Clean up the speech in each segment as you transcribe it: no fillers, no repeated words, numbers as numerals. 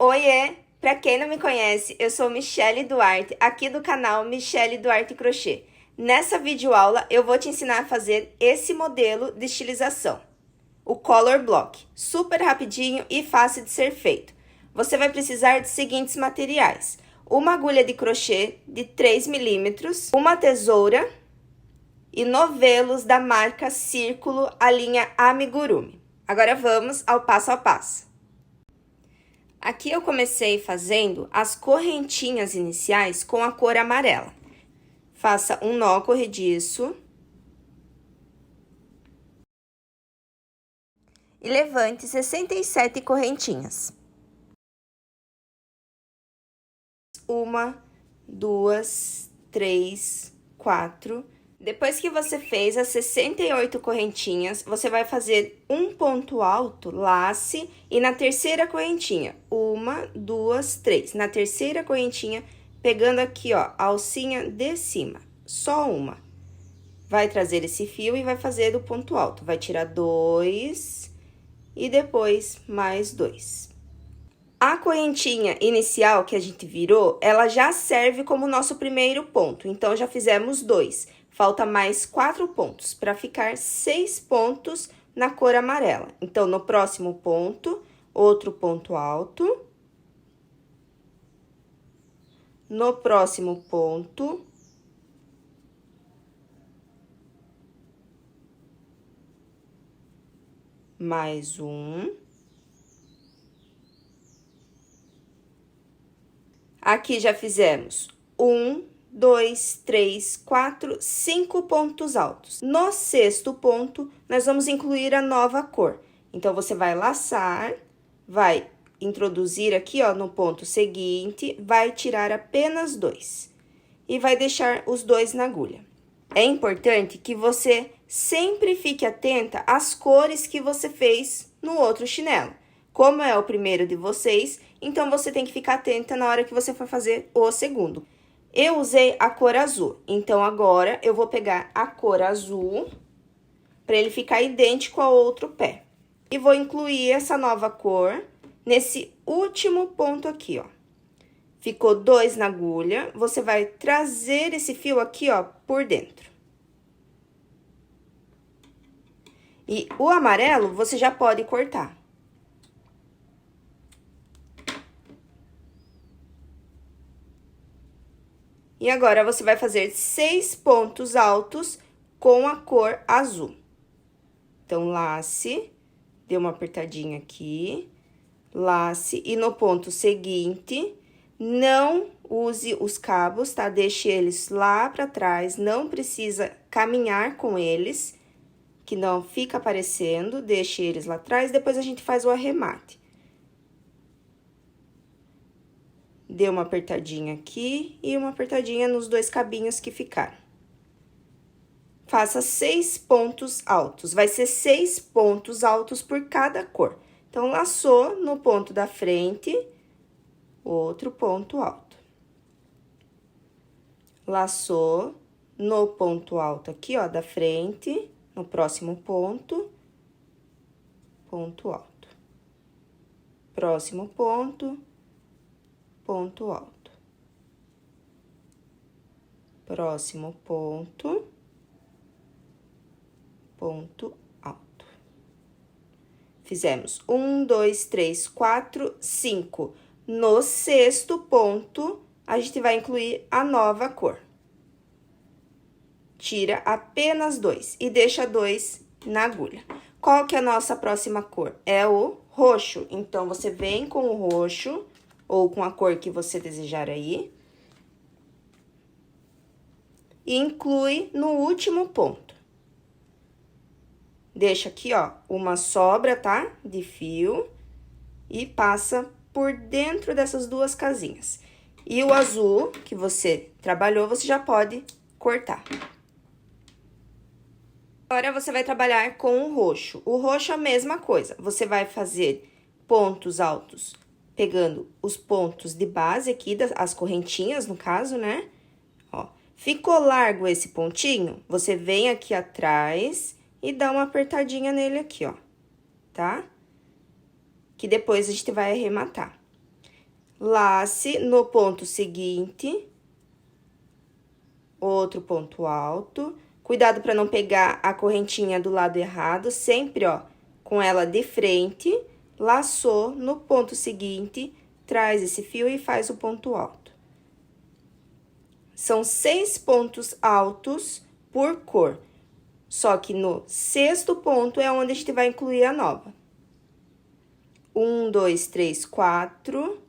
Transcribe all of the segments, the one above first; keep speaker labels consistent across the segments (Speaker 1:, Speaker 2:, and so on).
Speaker 1: Oiê! Pra quem não me conhece, eu sou Michele Duarte, aqui do canal Michele Duarte Crochê. Nessa videoaula, eu vou te ensinar a fazer esse modelo de estilização, o Color Block. Super rapidinho e fácil de ser feito. Você vai precisar dos seguintes materiais: uma agulha de crochê de 3 milímetros, uma tesoura e novelos da marca Círculo, a linha Amigurumi. Agora vamos ao passo a passo. Aqui eu comecei fazendo as correntinhas iniciais com a cor amarela. Faça um nó corrediço. E levante 67 correntinhas. 1, 2, 3, 4. Depois que você fez as 68 correntinhas, você vai fazer um ponto alto, lace, e na terceira correntinha, 1, 2, 3. Na terceira correntinha, pegando aqui, ó, a alcinha de cima, só uma. Vai trazer esse fio e vai fazer o ponto alto. Vai tirar 2 e depois mais 2. A correntinha inicial que a gente virou, ela já serve como nosso primeiro ponto. Então, já fizemos 2. Falta mais 4 pontos, para ficar 6 pontos na cor amarela. Então, no próximo ponto, outro ponto alto. No próximo ponto, mais um. Aqui já fizemos 1, 2, 3, 4, 5 pontos altos. No sexto ponto, nós vamos incluir a nova cor. Então, você vai laçar, vai introduzir aqui, ó, no ponto seguinte, vai tirar apenas 2. E vai deixar os 2 na agulha. É importante que você sempre fique atenta às cores que você fez no outro chinelo. Como é o primeiro de vocês, então você tem que ficar atenta na hora que você for fazer o segundo. Eu usei a cor azul, então agora eu vou pegar a cor azul para ele ficar idêntico ao outro pé. E vou incluir essa nova cor nesse último ponto aqui, ó. Ficou 2 na agulha, você vai trazer esse fio aqui, ó, por dentro. E o amarelo você já pode cortar. E agora, você vai fazer 6 pontos altos com a cor azul. Então, lace, dê uma apertadinha aqui, lace, e no ponto seguinte, não use os cabos, tá? Deixe eles lá pra trás, não precisa caminhar com eles, que não fica aparecendo, deixe eles lá atrás, depois a gente faz o arremate. Dê uma apertadinha aqui e uma apertadinha nos 2 cabinhos que ficaram. Faça 6 pontos altos, vai ser 6 pontos altos por cada cor. Então, laçou no ponto da frente, outro ponto alto. Laçou no ponto alto aqui, ó, da frente, no próximo ponto, ponto alto. Próximo ponto, ponto alto. Próximo ponto, ponto alto. Fizemos 1, 2, 3, 4, 5. No sexto ponto, a gente vai incluir a nova cor. Tira apenas 2 e deixa 2 na agulha. Qual que é a nossa próxima cor? É o roxo. Então, você vem com o roxo, ou com a cor que você desejar aí. E inclui no último ponto. Deixa aqui, ó, uma sobra, tá? De fio. E passa por dentro dessas 2 casinhas. E o azul que você trabalhou, você já pode cortar. Agora, você vai trabalhar com o roxo. O roxo é a mesma coisa. Você vai fazer pontos altos pegando os pontos de base aqui, as correntinhas, no caso, né? Ó, ficou largo esse pontinho, você vem aqui atrás e dá uma apertadinha nele aqui, ó, tá? Que depois a gente vai arrematar. Lace no ponto seguinte, outro ponto alto. Cuidado para não pegar a correntinha do lado errado, sempre, ó, com ela de frente, laçou no ponto seguinte, traz esse fio e faz o ponto alto. São 6 pontos altos por cor, só que no 6º ponto é onde a gente vai incluir a nova. 1, 2, 3, 4,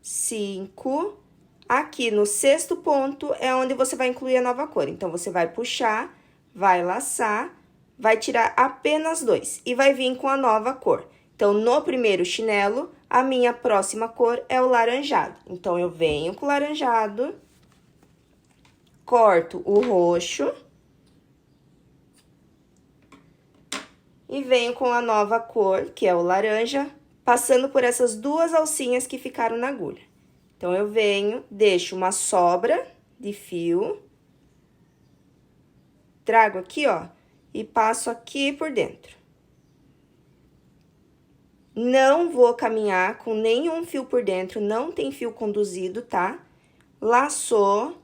Speaker 1: 5. Aqui no 6º ponto é onde você vai incluir a nova cor. Então, você vai puxar, vai laçar, vai tirar apenas 2 e vai vir com a nova cor. Então, no primeiro chinelo, a minha próxima cor é o laranjado. Então, eu venho com o laranjado, corto o roxo e venho com a nova cor, que é o laranja, passando por essas 2 alcinhas que ficaram na agulha. Então, eu venho, deixo uma sobra de fio, trago aqui, ó, e passo aqui por dentro. Não vou caminhar com nenhum fio por dentro, não tem fio conduzido, tá? Laçou,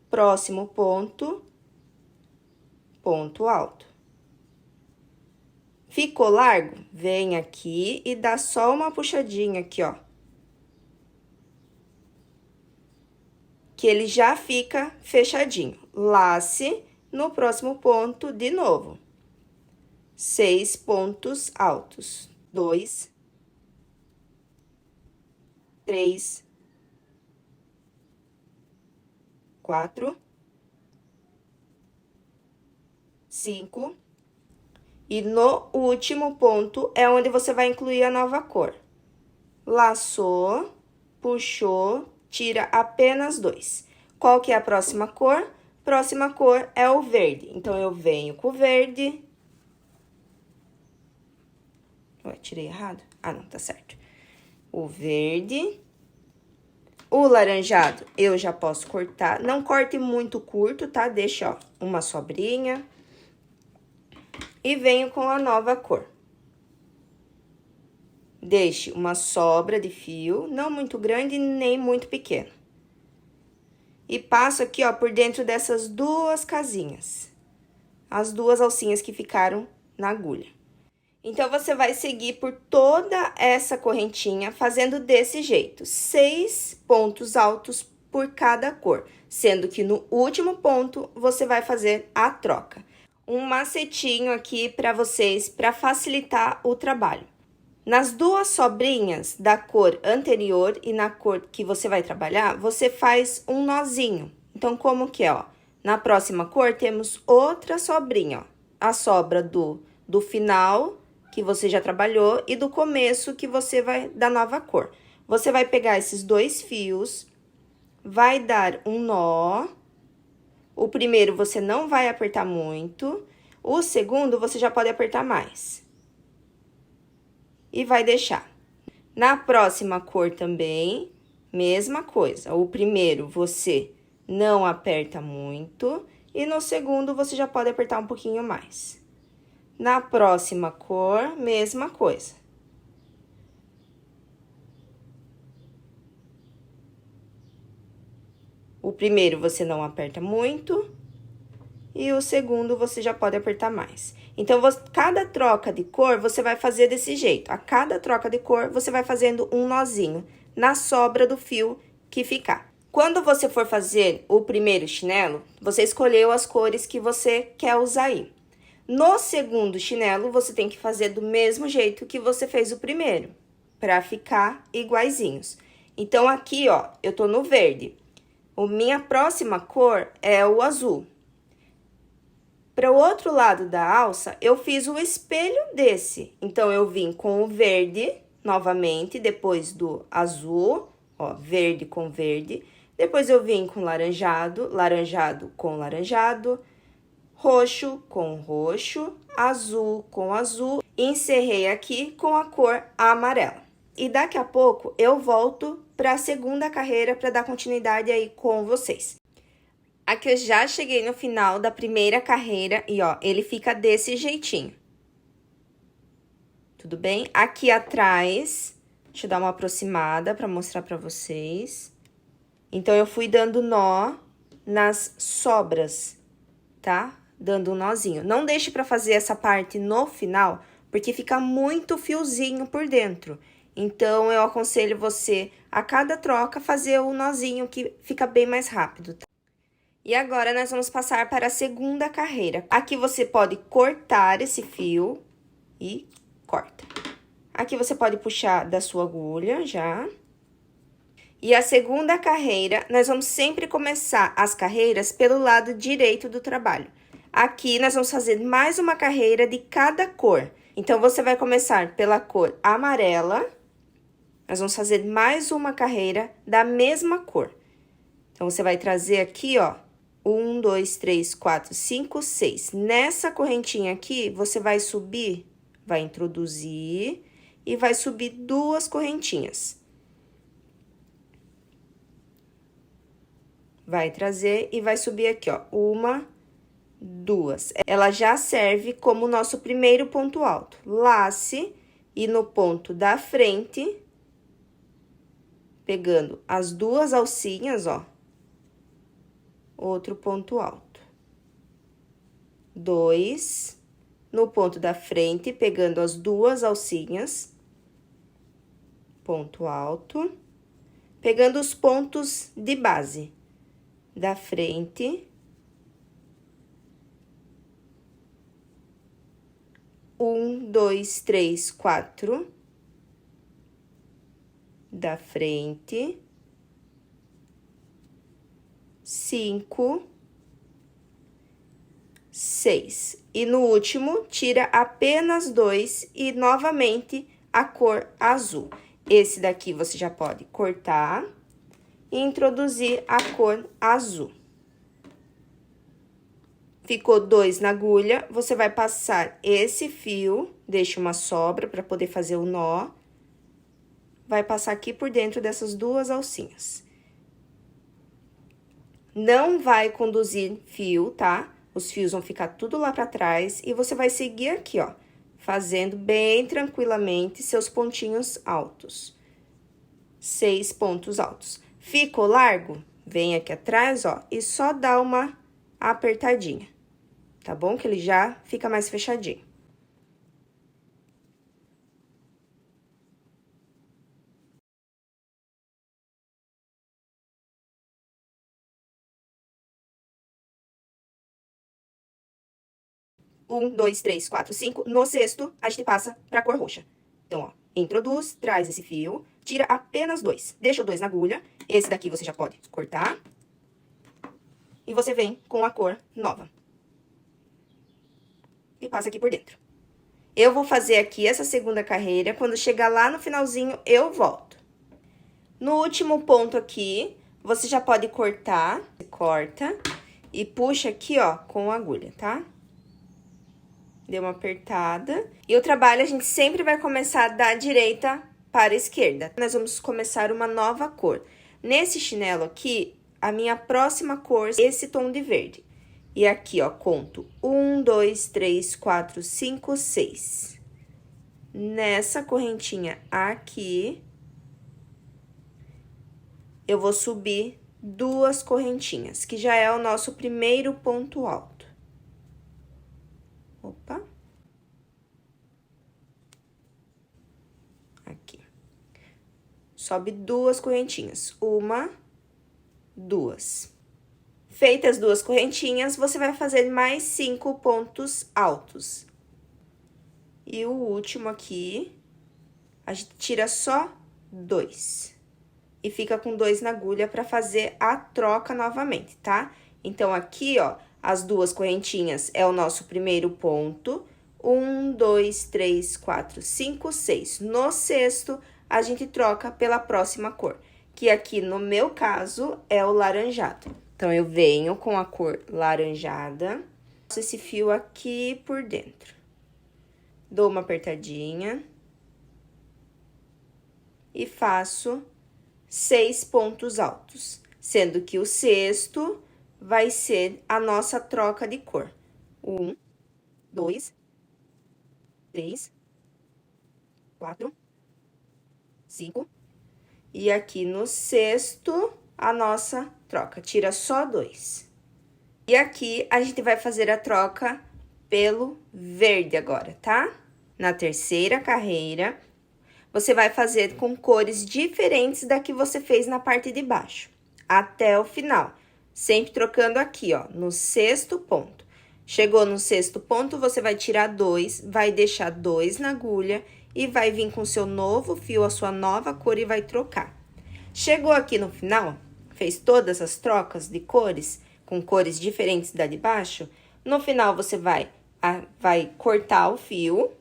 Speaker 1: próximo ponto, ponto alto. Ficou largo? Vem aqui e dá só uma puxadinha aqui, ó. Que ele já fica fechadinho. Lace no próximo ponto de novo. 6 pontos altos. 2, 3, 4, 5. E no último ponto é onde você vai incluir a nova cor. Laçou, puxou, tira apenas 2. Qual que é a próxima cor? Próxima cor é o verde. Então, eu venho com o verde. Ué, tirei errado? Ah, não, tá certo. O verde. O laranjado, eu já posso cortar. Não corte muito curto, tá? Deixa, ó, uma sobrinha. E venho com a nova cor. Deixe uma sobra de fio, não muito grande nem muito pequeno. E passo aqui, ó, por dentro dessas 2 casinhas. As 2 alcinhas que ficaram na agulha. Então, você vai seguir por toda essa correntinha, fazendo desse jeito. 6 pontos altos por cada cor, sendo que no último ponto, você vai fazer a troca. Um macetinho aqui para vocês, para facilitar o trabalho. Nas 2 sobrinhas da cor anterior e na cor que você vai trabalhar, você faz um nozinho. Então, como que é, ó? Na próxima cor, temos outra sobrinha, ó. A sobra do final, que você já trabalhou, e do começo, que você vai da nova cor. Você vai pegar esses 2 fios, vai dar um nó. O primeiro, você não vai apertar muito. O segundo, você já pode apertar mais. E vai deixar. Na próxima cor também, mesma coisa. O primeiro, você não aperta muito. E no segundo, você já pode apertar um pouquinho mais. Na próxima cor, mesma coisa. O primeiro, você não aperta muito. E o segundo, você já pode apertar mais. Então, cada troca de cor, você vai fazer desse jeito. A cada troca de cor, você vai fazendo um nozinho na sobra do fio que ficar. Quando você for fazer o primeiro chinelo, você escolheu as cores que você quer usar aí. No segundo chinelo, você tem que fazer do mesmo jeito que você fez o primeiro, para ficar iguaizinhos. Então, aqui, ó, eu tô no verde. A minha próxima cor é o azul. Para o outro lado da alça, eu fiz o espelho desse. Então, eu vim com o verde, novamente, depois do azul, ó, verde com verde. Depois, eu vim com laranjado, laranjado com laranjado, roxo com roxo, azul com azul. E encerrei aqui com a cor amarela. E daqui a pouco, eu volto para a segunda carreira para dar continuidade aí com vocês. Aqui eu já cheguei no final da primeira carreira e, ó, ele fica desse jeitinho. tudo bem? Aqui atrás, deixa eu dar uma aproximada pra mostrar pra vocês. Então, eu fui dando nó nas sobras, tá? Dando um nozinho. Não deixe pra fazer essa parte no final, porque fica muito fiozinho por dentro. Então, eu aconselho você, a cada troca, fazer o nozinho, que fica bem mais rápido, tá? E agora, nós vamos passar para a segunda carreira. Aqui, você pode cortar esse fio e corta. Aqui, você pode puxar da sua agulha, já. E a segunda carreira, nós vamos sempre começar as carreiras pelo lado direito do trabalho. Aqui, nós vamos fazer mais uma carreira de cada cor. Então, você vai começar pela cor amarela. Nós vamos fazer mais uma carreira da mesma cor. Então, você vai trazer aqui, ó, 1, 2, 3, 4, 5, 6. Nessa correntinha aqui, você vai subir, vai introduzir e vai subir 2 correntinhas. Vai trazer e vai subir aqui, ó, 1, 2. Ela já serve como o nosso primeiro ponto alto. Lace e no ponto da frente, pegando as 2 alcinhas, ó, outro ponto alto. 2, no ponto da frente, pegando as 2 alcinhas, ponto alto, pegando os pontos de base da frente, 1, 2, 3, 4, da frente, 5, 6. E no último, tira apenas 2 e novamente a cor azul. Esse daqui você já pode cortar e introduzir a cor azul. Ficou 2 na agulha, você vai passar esse fio, deixa uma sobra para poder fazer o nó. Vai passar aqui por dentro dessas 2 alcinhas. Não vai conduzir fio, tá? Os fios vão ficar tudo lá pra trás e você vai seguir aqui, ó, fazendo bem tranquilamente seus pontinhos altos. 6 pontos altos. Ficou largo? Vem aqui atrás, ó, e só dá uma apertadinha, tá bom? Que ele já fica mais fechadinho. Um, dois, três, quatro, 5. No sexto, a gente passa pra cor roxa. Então, ó, introduz, traz esse fio, tira apenas 2. Deixa o 2 na agulha. Esse daqui você já pode cortar. E você vem com a cor nova. E passa aqui por dentro. Eu vou fazer aqui essa segunda carreira. Quando chegar lá no finalzinho, eu volto. No último ponto aqui, você já pode cortar. Corta e puxa aqui, ó, com a agulha, tá? Deu uma apertada. E o trabalho, a gente sempre vai começar da direita para a esquerda. Nós vamos começar uma nova cor. Nesse chinelo aqui, a minha próxima cor é esse tom de verde. E aqui, ó, conto 1, 2, 3, 4, 5, 6. Nessa correntinha aqui, eu vou subir 2 correntinhas, que já é o nosso primeiro ponto alto. Opa. Aqui. Sobe 2 correntinhas. 1, 2. Feitas 2 correntinhas, você vai fazer mais 5 pontos altos. E o último aqui, a gente tira só 2. E fica com 2 na agulha pra fazer a troca novamente, tá? Então, aqui, ó, as 2 correntinhas é o nosso primeiro ponto. 1, 2, 3, 4, 5, 6. No sexto, a gente troca pela próxima cor, que aqui, no meu caso, é o laranjado. Então, eu venho com a cor laranjada, passo esse fio aqui por dentro. Dou uma apertadinha. E faço 6 pontos altos, sendo que o sexto vai ser a nossa troca de cor. 1, 2, 3, 4, 5. E aqui no sexto, a nossa troca. Tira só 2. E aqui, a gente vai fazer a troca pelo verde agora, tá? Na terceira carreira, você vai fazer com cores diferentes da que você fez na parte de baixo, até o final. Sempre trocando aqui, ó, no sexto ponto. Chegou no sexto ponto, você vai tirar 2, vai deixar 2 na agulha e vai vir com seu novo fio, a sua nova cor e vai trocar. Chegou aqui no final, fez todas as trocas de cores, com cores diferentes da de baixo, no final você vai cortar o fio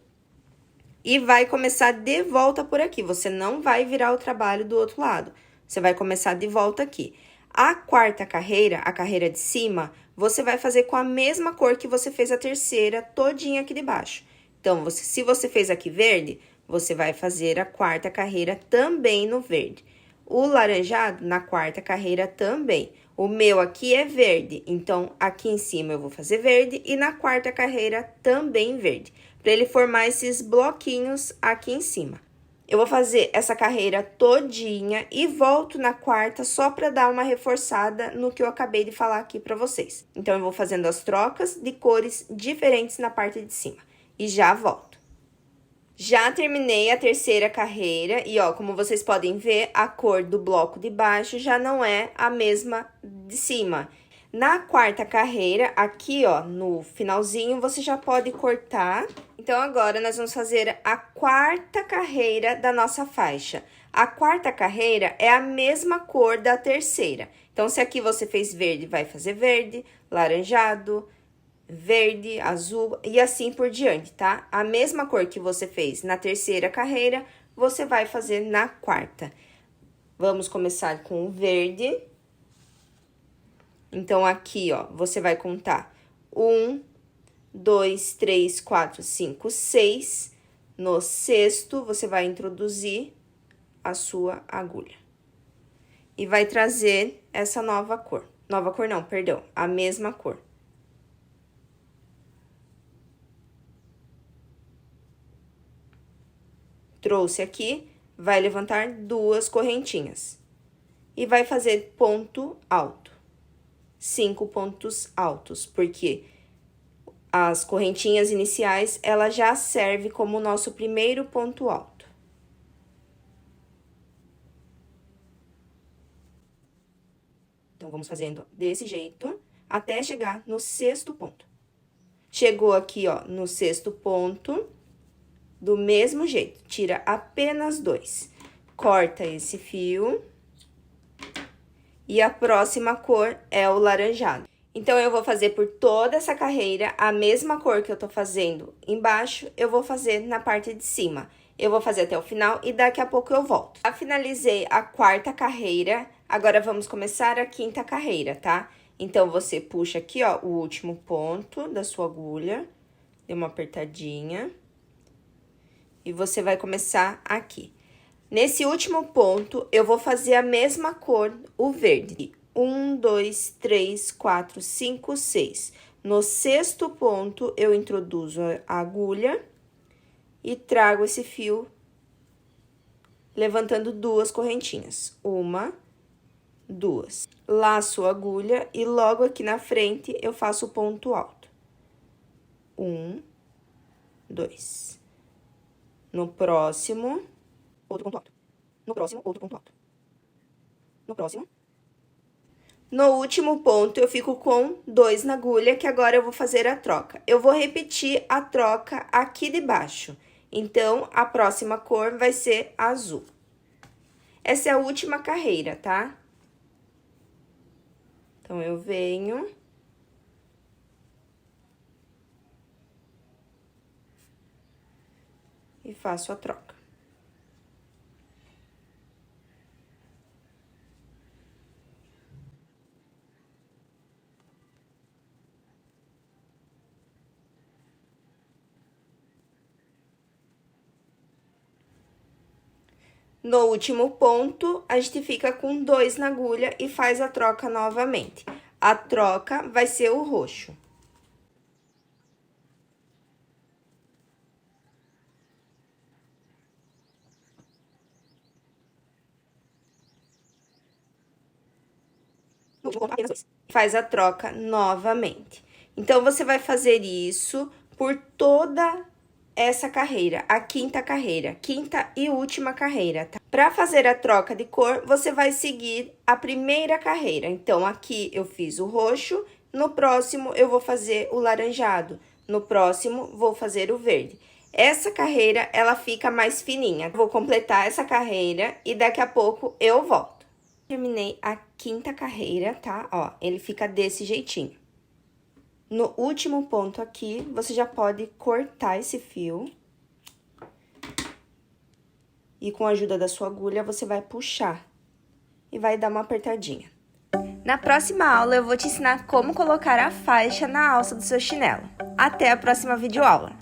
Speaker 1: e vai começar de volta por aqui. Você não vai virar o trabalho do outro lado, você vai começar de volta aqui. A quarta carreira, a carreira de cima, você vai fazer com a mesma cor que você fez a terceira, todinha aqui de baixo. Então, se você fez aqui verde, você vai fazer a quarta carreira também no verde. O laranjado, na quarta carreira também. O meu aqui é verde, então, aqui em cima eu vou fazer verde e na quarta carreira também verde, para ele formar esses bloquinhos aqui em cima. Eu vou fazer essa carreira todinha e volto na quarta só para dar uma reforçada no que eu acabei de falar aqui para vocês. Então, eu vou fazendo as trocas de cores diferentes na parte de cima e já volto. Já terminei a terceira carreira e, ó, como vocês podem ver, a cor do bloco de baixo já não é a mesma de cima. Na quarta carreira, aqui, ó, no finalzinho, você já pode cortar. Então, agora, nós vamos fazer a quarta carreira da nossa faixa. A quarta carreira é a mesma cor da terceira. Então, se aqui você fez verde, vai fazer verde, laranjado, verde, azul e assim por diante, tá? A mesma cor que você fez na terceira carreira, você vai fazer na quarta. Vamos começar com o verde. Então, aqui, ó, você vai contar 1, 2, 3, 4, 5, 6. No sexto, você vai introduzir a sua agulha. E vai trazer essa nova cor. Nova cor não, perdão, a mesma cor. Trouxe aqui, vai levantar 2 correntinhas. E vai fazer ponto alto. 5 pontos altos, porque as correntinhas iniciais, ela já serve como o nosso primeiro ponto alto. Então, vamos fazendo desse jeito, até chegar no sexto ponto. Chegou aqui, ó, no sexto ponto, do mesmo jeito, tira apenas 2. Corta esse fio. E a próxima cor é o laranjado. Então, eu vou fazer por toda essa carreira a mesma cor que eu tô fazendo embaixo, eu vou fazer na parte de cima. Eu vou fazer até o final e daqui a pouco eu volto. Já finalizei a quarta carreira, agora vamos começar a quinta carreira, tá? Então, você puxa aqui, ó, o último ponto da sua agulha, dê uma apertadinha. E você vai começar aqui. Nesse último ponto, eu vou fazer a mesma cor, o verde. 1, 2, 3, 4, 5, 6. No sexto ponto, eu introduzo a agulha e trago esse fio, levantando 2 correntinhas. 1, 2. Laço a agulha e logo aqui na frente, eu faço o ponto alto. 1, 2. No próximo, outro ponto alto. No próximo, outro ponto alto. No próximo. No último ponto, eu fico com 2 na agulha, que agora eu vou fazer a troca. Eu vou repetir a troca aqui de baixo. Então, a próxima cor vai ser azul. Essa é a última carreira, tá? Então, eu venho... e faço a troca. No último ponto, a gente fica com 2 na agulha e faz a troca novamente. A troca vai ser o roxo. Faz a troca novamente. Então, você vai fazer isso por toda essa carreira, a quinta carreira, quinta e última carreira, tá? Para fazer a troca de cor, você vai seguir a primeira carreira. Então, aqui eu fiz o roxo, no próximo eu vou fazer o laranjado, no próximo vou fazer o verde. Essa carreira, ela fica mais fininha. Vou completar essa carreira e daqui a pouco eu volto. Terminei a quinta carreira, tá? Ó, ele fica desse jeitinho. No último ponto aqui, você já pode cortar esse fio. E com a ajuda da sua agulha, você vai puxar e vai dar uma apertadinha. Na próxima aula, eu vou te ensinar como colocar a faixa na alça do seu chinelo. Até a próxima videoaula!